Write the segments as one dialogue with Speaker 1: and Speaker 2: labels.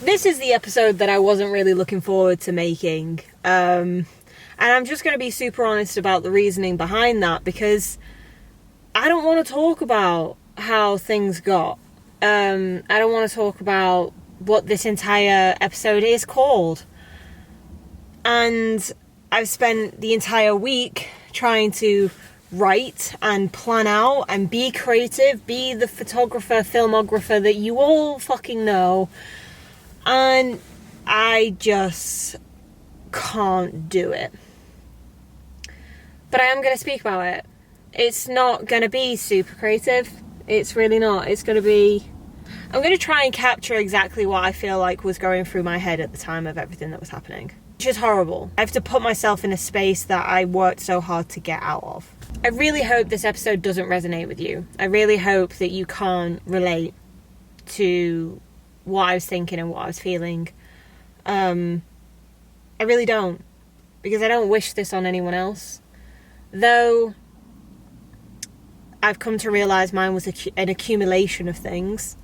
Speaker 1: This is the episode that I wasn't really looking forward to making. And I'm just going to be super honest about the reasoning behind that, because I don't want to talk about how things got. I don't want to talk about what this entire episode is called. And I've spent the entire week trying to write and plan out and be creative, be the photographer, filmographer that you all fucking know. And I just can't do it. But I am going to speak about it. It's not going to be super creative. It's really not. It's going to be... I'm going to try and capture exactly what I feel like was going through my head at the time of everything that was happening. Which is horrible. I have to put myself in a space that I worked so hard to get out of. I really hope this episode doesn't resonate with you. I really hope that you can't relate to what I was thinking and what I was feeling. I really don't. Because I don't wish this on anyone else. Though I've come to realise mine was an accumulation of things.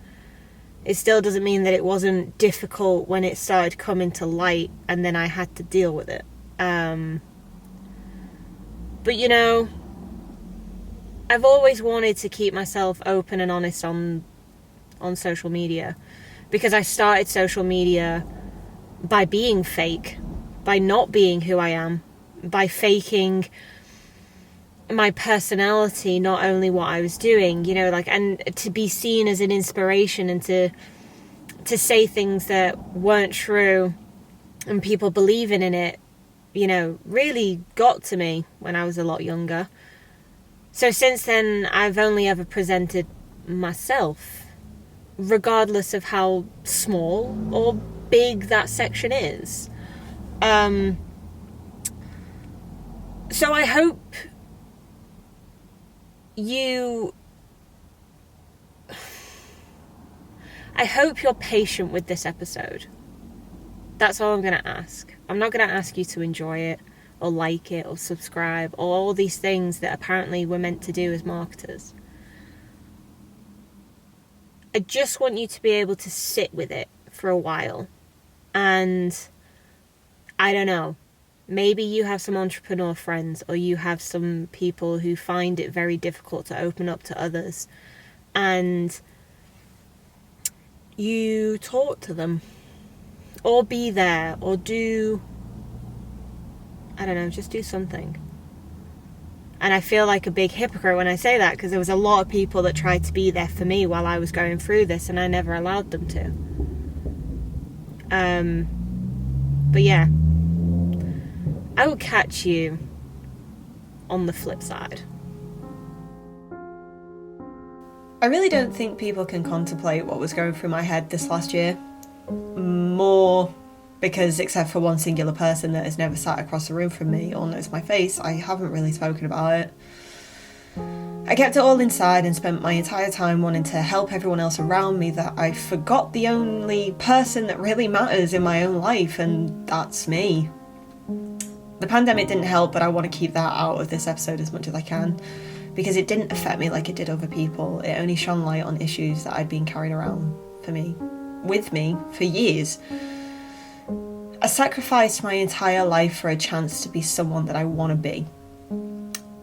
Speaker 1: It still doesn't mean that it wasn't difficult when it started coming to light and then I had to deal with it. But you know, I've always wanted to keep myself open and honest on social media, because I started social media by being fake, by not being who I am, by faking my personality, not only what I was doing, you know, like, and to be seen as an inspiration and to say things that weren't true and people believing in it, you know, really got to me when I was a lot younger. So since then, I've only ever presented myself, regardless of how small or big that section is. So I hope you're patient with this episode. That's all I'm going to ask. I'm not going to ask you to enjoy it or like it or subscribe or all these things that apparently we're meant to do as marketers. I just want you to be able to sit with it for a while. And I don't know, maybe you have some entrepreneur friends, or you have some people who find it very difficult to open up to others, and you talk to them, or be there, or do, I don't know, just do something. And I feel like a big hypocrite when I say that, because there was a lot of people that tried to be there for me while I was going through this, and I never allowed them to. But yeah, I will catch you on the flip side. I really don't think people can contemplate what was going through my head this last year. More because, except for one singular person that has never sat across the room from me or knows my face, I haven't really spoken about it. I kept it all inside and spent my entire time wanting to help everyone else around me, that I forgot the only person that really matters in my own life, and that's me. The pandemic didn't help, but I want to keep that out of this episode as much as I can, because it didn't affect me like it did other people. It only shone light on issues that I'd been carrying around with me for years. I sacrificed my entire life for a chance to be someone that I want to be,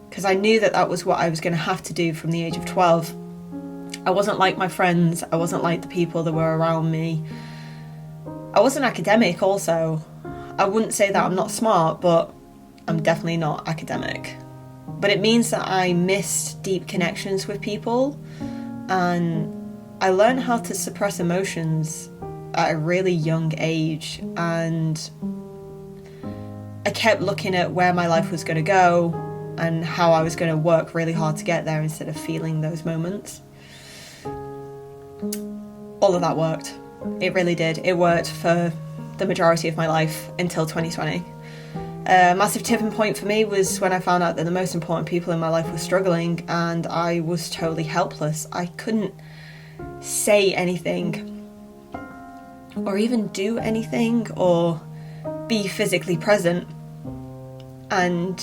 Speaker 1: because I knew that was what I was going to have to do from the age of 12. I wasn't like my friends. I wasn't like the people that were around me. I wasn't academic also. I wouldn't say that I'm not smart, but I'm definitely not academic. But it means that I missed deep connections with people, and I learned how to suppress emotions at a really young age, and I kept looking at where my life was going to go and how I was going to work really hard to get there instead of feeling those moments. All of that worked. It really did. It worked for the majority of my life until 2020. A massive tipping point for me was when I found out that the most important people in my life were struggling, and I was totally helpless. I couldn't say anything or even do anything or be physically present. And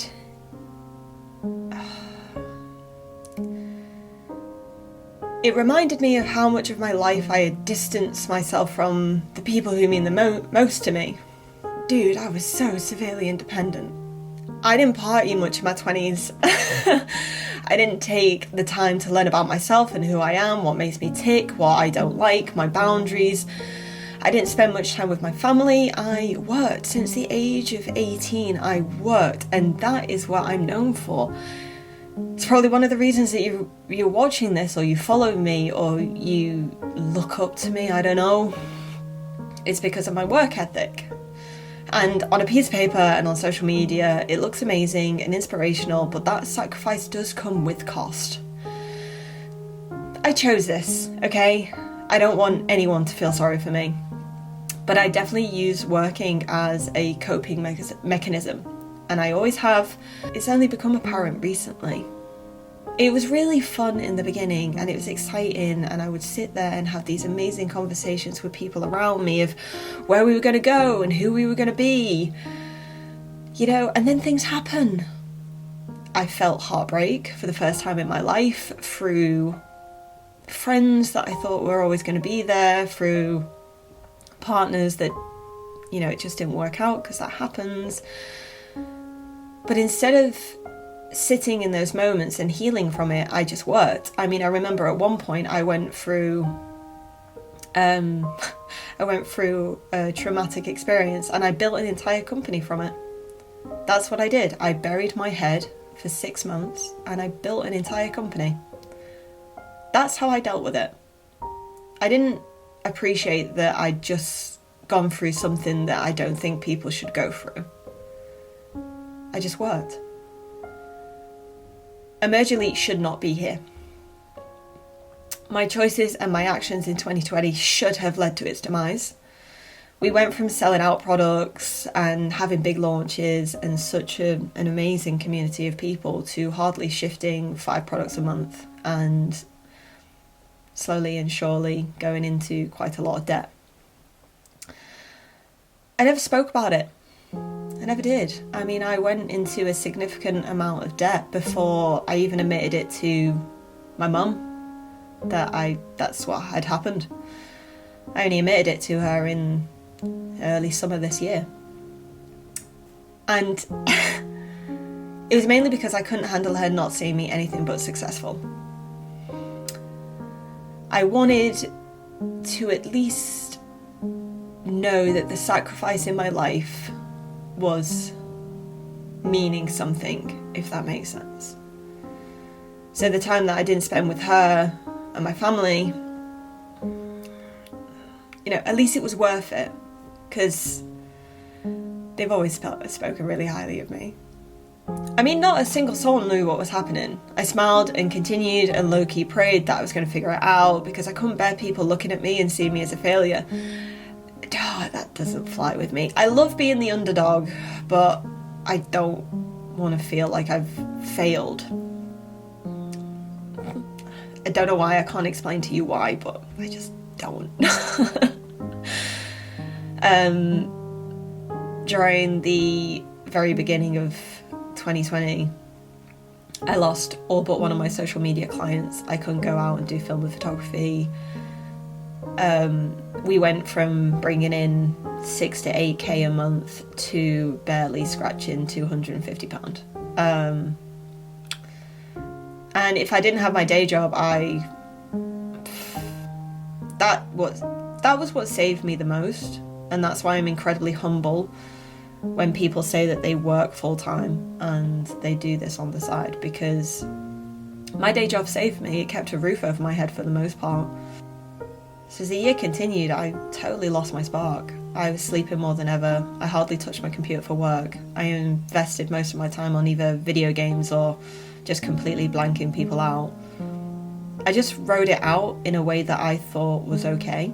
Speaker 1: It reminded me of how much of my life I had distanced myself from the people who mean the most to me. Dude, I was so severely independent. I didn't party much in my 20s. I didn't take the time to learn about myself and who I am, what makes me tick, what I don't like, my boundaries. I didn't spend much time with my family. I worked since the age of 18. I worked, and that is what I'm known for. It's probably one of the reasons that you're watching this, or you follow me, or you look up to me, I don't know. It's because of my work ethic. And on a piece of paper and on social media, it looks amazing and inspirational, but that sacrifice does come with cost. I chose this, okay? I don't want anyone to feel sorry for me. But I definitely use working as a coping mechanism. And I always have. It's only become apparent recently. It was really fun in the beginning, and it was exciting, and I would sit there and have these amazing conversations with people around me of where we were going to go and who we were going to be, and then things happen. I felt heartbreak for the first time in my life through friends that I thought were always going to be there, through partners that, it just didn't work out, because that happens. But instead of sitting in those moments and healing from it, I just worked. I remember at one point I went through a traumatic experience, and I built an entire company from it. That's what I did. I buried my head for 6 months and I built an entire company. That's how I dealt with it. I didn't appreciate that I'd just gone through something that I don't think people should go through. I just worked. Emerge Elite should not be here. My choices and my actions in 2020 should have led to its demise. We went from selling out products and having big launches and such an amazing community of people to hardly shifting 5 products a month and slowly and surely going into quite a lot of debt. I never spoke about it. I never did. I went into a significant amount of debt before I even admitted it to my mum that's what had happened. I only admitted it to her in early summer this year. And it was mainly because I couldn't handle her not seeing me anything but successful. I wanted to at least know that the sacrifice in my life was meaning something, if that makes sense. So the time that I didn't spend with her and my family, at least it was worth it, because they've always spoken really highly of me. Not a single soul knew what was happening. I smiled and continued and low-key prayed that I was going to figure it out, because I couldn't bear people looking at me and seeing me as a failure. That doesn't fly with me. I love being the underdog, but I don't want to feel like I've failed. I don't know why. I can't explain to you why, but I just don't. During the very beginning of 2020, I lost all but one of my social media clients. I couldn't go out and do film and photography. We went from bringing in 6 to 8k a month to barely scratching £250. And if I didn't have my day job, that was what saved me the most. And that's why I'm incredibly humble when people say that they work full-time and they do this on the side, because my day job saved me. It kept a roof over my head for the most part. So as the year continued, I totally lost my spark. I was sleeping more than ever. I hardly touched my computer for work. I invested most of my time on either video games or just completely blanking people out. I just wrote it out in a way that I thought was okay,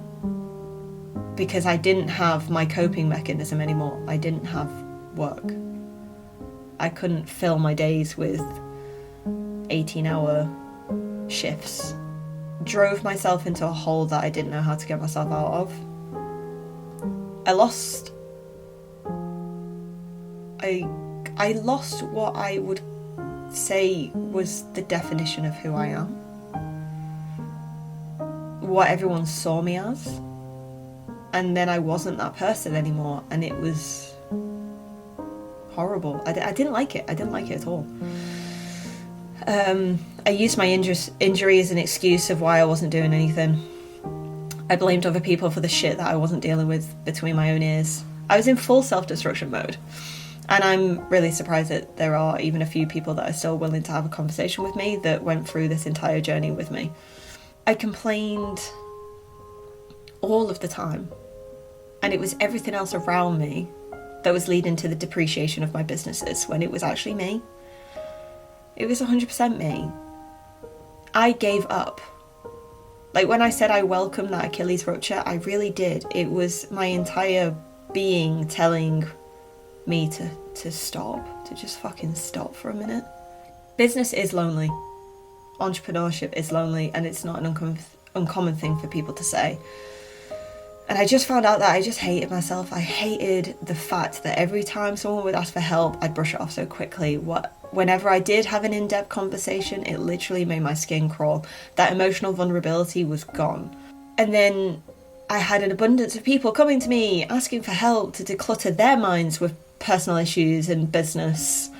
Speaker 1: because I didn't have my coping mechanism anymore. I didn't have work. I couldn't fill my days with 18-hour shifts. Drove myself into a hole that I didn't know how to get myself out of. I lost what I would say was the definition of who I am. what everyone saw me as. And then I wasn't that person anymore, and it was horrible. I didn't like it. I didn't like it at all. I used my injury as an excuse of why I wasn't doing anything. I blamed other people for the shit that I wasn't dealing with between my own ears. I was in full self-destruction mode. And I'm really surprised that there are even a few people that are still willing to have a conversation with me that went through this entire journey with me. I complained all of the time. And it was everything else around me that was leading to the depreciation of my businesses when it was actually me. It was 100% me. I gave up. Like when I said I welcomed that Achilles rupture, I really did. It was my entire being telling me to stop, to just fucking stop for a minute. Business is lonely. Entrepreneurship is lonely, and it's not an uncommon thing for people to say. And I just found out that I just hated myself. I hated the fact that every time someone would ask for help, I'd brush it off so quickly. Whenever I did have an in-depth conversation, it literally made my skin crawl. That emotional vulnerability was gone. And then I had an abundance of people coming to me, asking for help to declutter their minds with personal issues and business.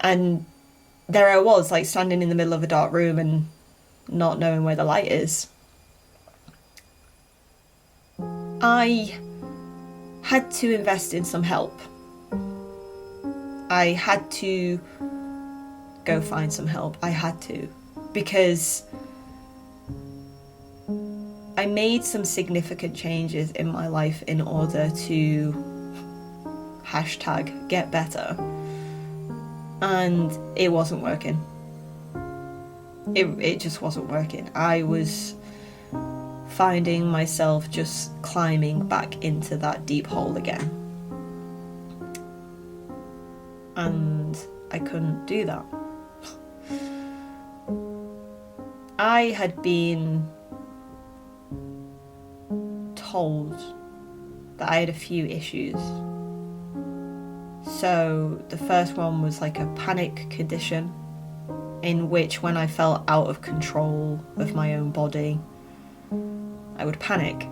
Speaker 1: And there I was, like standing in the middle of a dark room and not knowing where the light is. I had to invest in some help. I had to go find some help. I had to, because I made some significant changes in my life in order to #get better, and it wasn't working. It just wasn't working. I was finding myself just climbing back into that deep hole again. And I couldn't do that. I had been told that I had a few issues. So the first one was like a panic condition, in which when I felt out of control of my own body, I would panic,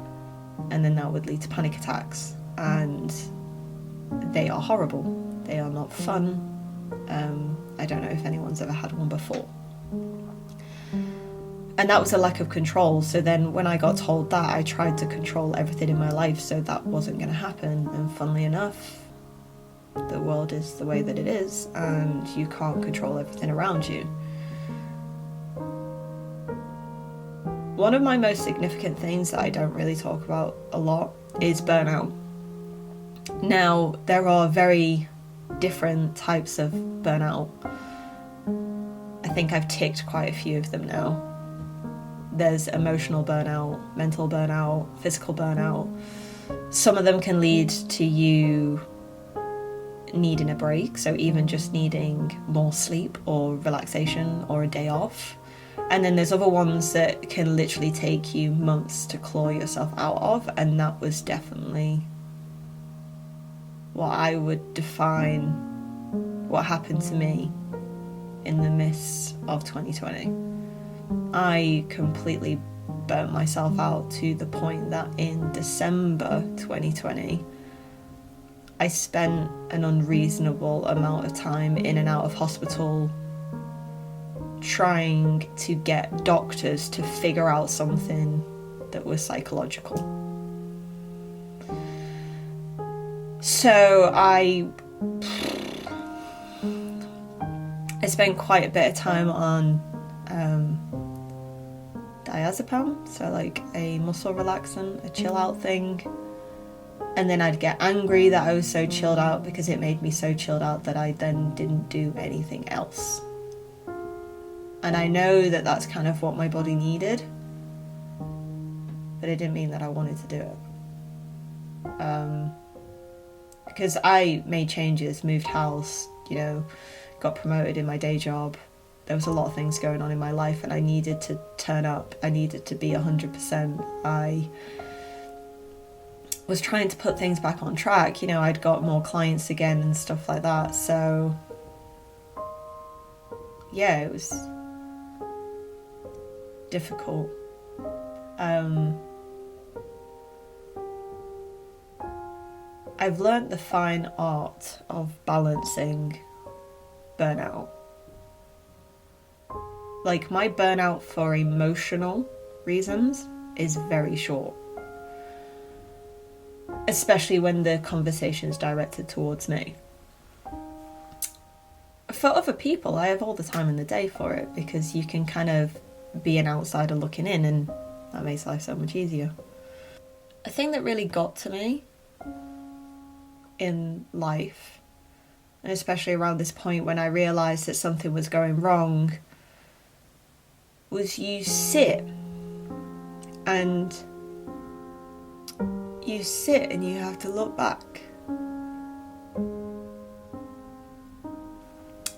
Speaker 1: and then that would lead to panic attacks, and they are horrible. They are not fun. I don't know if anyone's ever had one before. And that was a lack of control. So then when I got told that, I tried to control everything in my life so that wasn't going to happen. And funnily enough, the world is the way that it is, and you can't control everything around you. One of my most significant things that I don't really talk about a lot is burnout. Now, there are very different types of burnout. I think I've ticked quite a few of them now. There's emotional burnout, mental burnout, physical burnout. Some of them can lead to you needing a break, so even just needing more sleep or relaxation or a day off. And then there's other ones that can literally take you months to claw yourself out of, and that was definitely what I would define what happened to me in the midst of 2020. I completely burnt myself out to the point that in December 2020, I spent an unreasonable amount of time in and out of hospital trying to get doctors to figure out something that was psychological. So I spent quite a bit of time on diazepam, so like a muscle relaxant, a chill out thing. And then I'd get angry that I was so chilled out because it made me so chilled out that I then didn't do anything else. And I know that that's kind of what my body needed, but it didn't mean that I wanted to do it. Because I made changes, moved house, got promoted in my day job. There was a lot of things going on in my life, and I needed to turn up. I needed to be 100%. I was trying to put things back on track. I'd got more clients again and stuff like that. So yeah, it was difficult. I've learnt the fine art of balancing burnout. Like, my burnout for emotional reasons is very short. Especially when the conversation's directed towards me. For other people, I have all the time in the day for it, because you can kind of be an outsider looking in, and that makes life so much easier. A thing that really got to me in life, and especially around this point when I realised that something was going wrong, was you sit and you have to look back.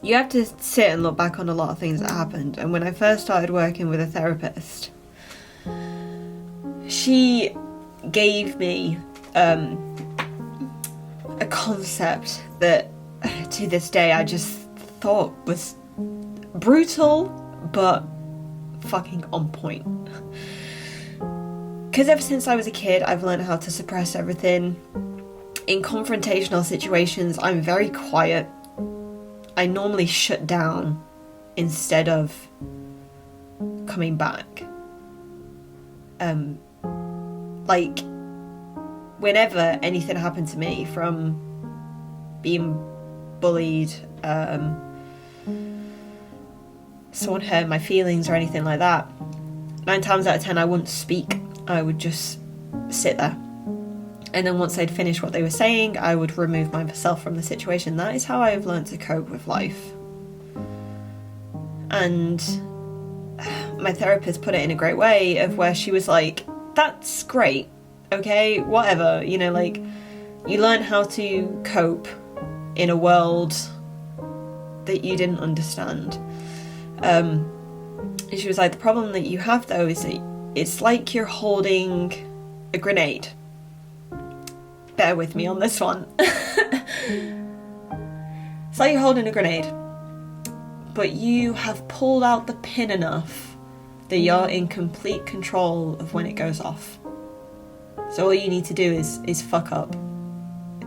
Speaker 1: You have to sit and look back on a lot of things that happened. And when I first started working with a therapist, she gave me a concept that to this day I just thought was brutal but fucking on point. Because ever since I was a kid, I've learned how to suppress everything. In confrontational situations, I'm very quiet. I normally shut down instead of coming back. Like, whenever anything happened to me, from being bullied, someone hurt my feelings or anything like that, 9 times out of 10 I wouldn't speak. I would just sit there. And then once they'd finished what they were saying, I would remove myself from the situation. That is how I have learned to cope with life. And my therapist put it in a great way, of where she was like, that's great, okay, whatever, you know, like, you learn how to cope in a world that you didn't understand. And she was like, the problem that you have though is that it's like you're holding a grenade. Bear with me on this one. It's like you're holding a grenade, but you have pulled out the pin enough that you're in complete control of when it goes off. So all you need to do is fuck up.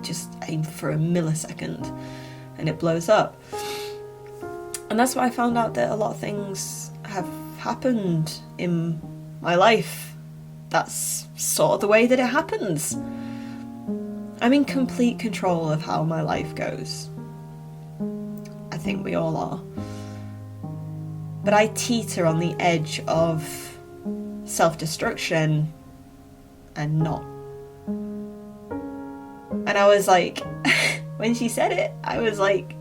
Speaker 1: Just aim for a millisecond and it blows up. And that's why I found out that a lot of things have happened in my life. That's sort of the way that it happens. I'm in complete control of how my life goes. I think we all are. But I teeter on the edge of self-destruction and not. And I was like, when she said it, I was like,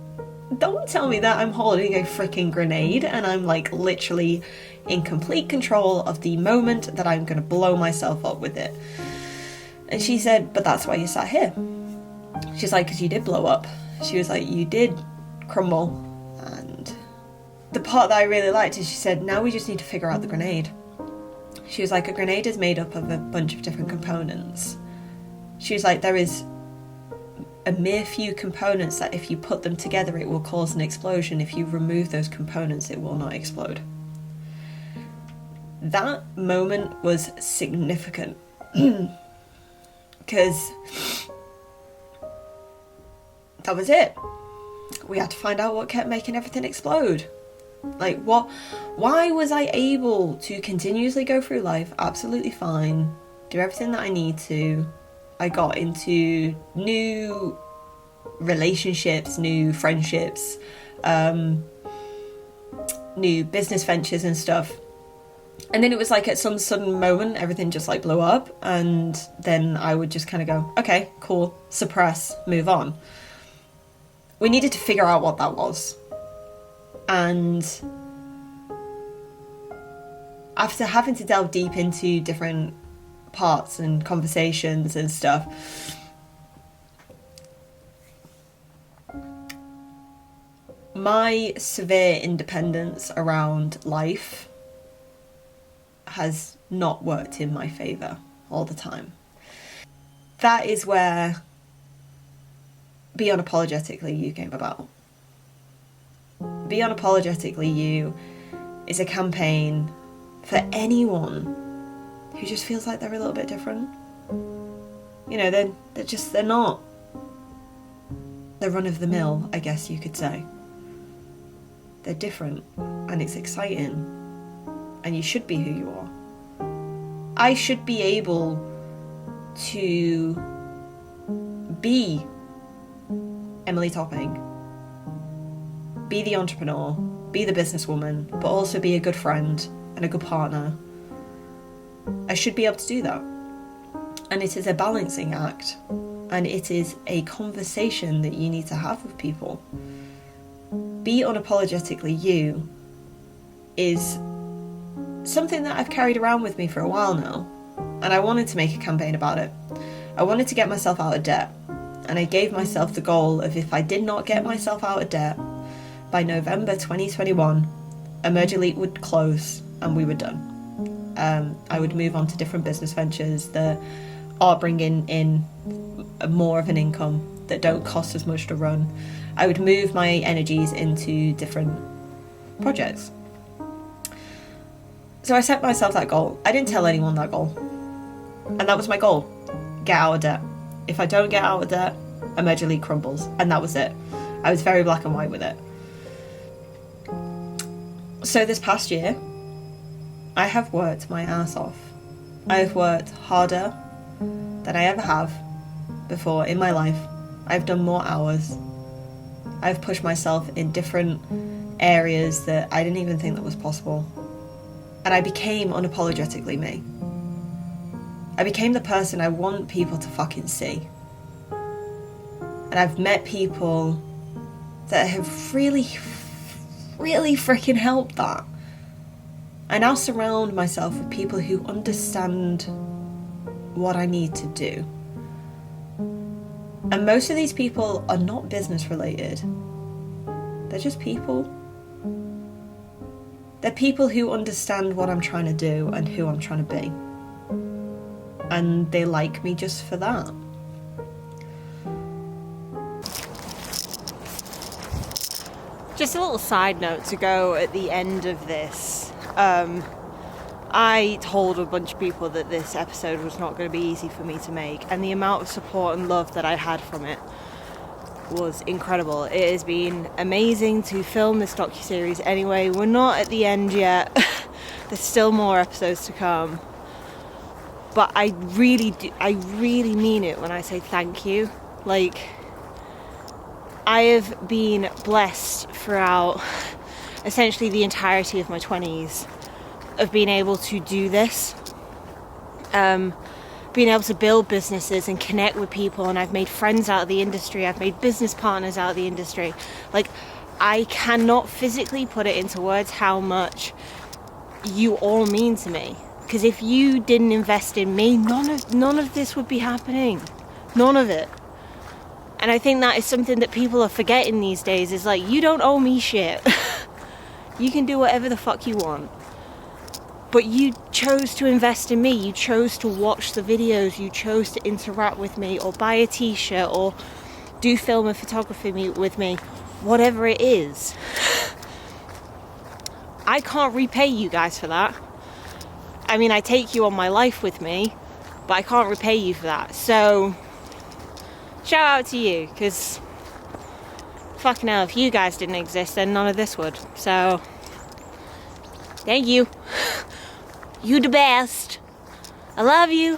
Speaker 1: don't tell me that I'm holding a freaking grenade and I'm like literally in complete control of the moment that I'm going to blow myself up with it. And she said, but that's why you sat here. She's like, because you did blow up. She was like, you did crumble. And the part that I really liked is she said, now we just need to figure out the grenade. She was like, a grenade is made up of a bunch of different components. She was like, there is a mere few components that if you put them together it will cause an explosion. If you remove those components it will not explode. That moment was significant. Because that was it. We had to find out what kept making everything explode. Like, why was I able to continuously go through life absolutely fine, do everything that I need to? I got into new relationships, new friendships, new business ventures and stuff. And then it was like at some sudden moment, everything just like blew up. And then I would just kind of go, okay, cool, suppress, move on. We needed to figure out what that was. And after having to delve deep into different parts and conversations and stuff, my severe independence around life has not worked in my favour all the time. That is where Be Unapologetically You came about. Be Unapologetically You is a campaign for anyone who just feels like they're a little bit different. You know, they're not the run of the mill, I guess you could say. They're different, and it's exciting, and you should be who you are. I should be able to be Emily Topping, be the entrepreneur, be the businesswoman, but also be a good friend and a good partner. I should be able to do that. And it is a balancing act, and it is a conversation that you need to have with people. Be unapologetically you is something that I've carried around with me for a while now, and I wanted to make a campaign about it. I wanted to get myself out of debt, and I gave myself the goal of, if I did not get myself out of debt by November 2021, Emerge Elite would close and we were done. I would move on to different business ventures that are bringing in more of an income, that don't cost as much to run. I would move my energies into different projects. So I set myself that goal. I didn't tell anyone that goal. And that was my goal. Get out of debt. If I don't get out of debt, Emerge Elite crumbles. And that was it. I was very black and white with it. So this past year, I have worked my ass off. I have worked harder than I ever have before in my life. I've done more hours. I've pushed myself in different areas that I didn't even think that was possible. And I became unapologetically me. I became the person I want people to fucking see. And I've met people that have really, really freaking helped that. I now surround myself with people who understand what I need to do. And most of these people are not business related. They're just people. They're people who understand what I'm trying to do and who I'm trying to be. And they like me just for that. Just a little side note to go at the end of this. I told a bunch of people that this episode was not going to be easy for me to make, and the amount of support and love that I had from it was incredible. It has been amazing to film this docuseries anyway. We're not at the end yet. There's still more episodes to come. But I really mean it when I say thank you. Like, I have been blessed throughout essentially the entirety of my 20s of being able to do this, being able to build businesses and connect with people, and I've made friends out of the industry, I've made business partners out of the industry. Like, I cannot physically put it into words how much you all mean to me, because if you didn't invest in me, none of this would be happening. None of it. And I think that is something that people are forgetting these days, is like, you don't owe me shit. You can do whatever the fuck you want. But you chose to invest in me. You chose to watch the videos. You chose to interact with me, or buy a t-shirt, or do film and photography with me. Whatever it is. I can't repay you guys for that. I mean, I take you on my life with me, but I can't repay you for that. So, shout out to you, because fucking hell, if you guys didn't exist, then none of this would. So, thank you. You the best. I love you.